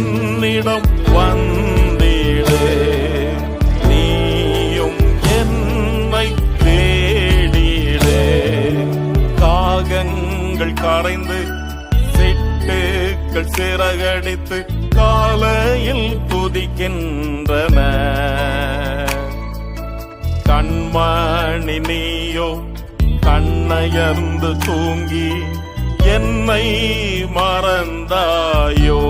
என்னிடம் வந்திடு. நீயும் என்னை தேடிடு. காகங்கள் கரைந்து சிட்டுக்கள் சிறகடித்து காலையில் துதிக்கின்றன. கண்மணி நீயோ கண்ணயர்ந்து தூங்கி என்னை மறந்தாயோ.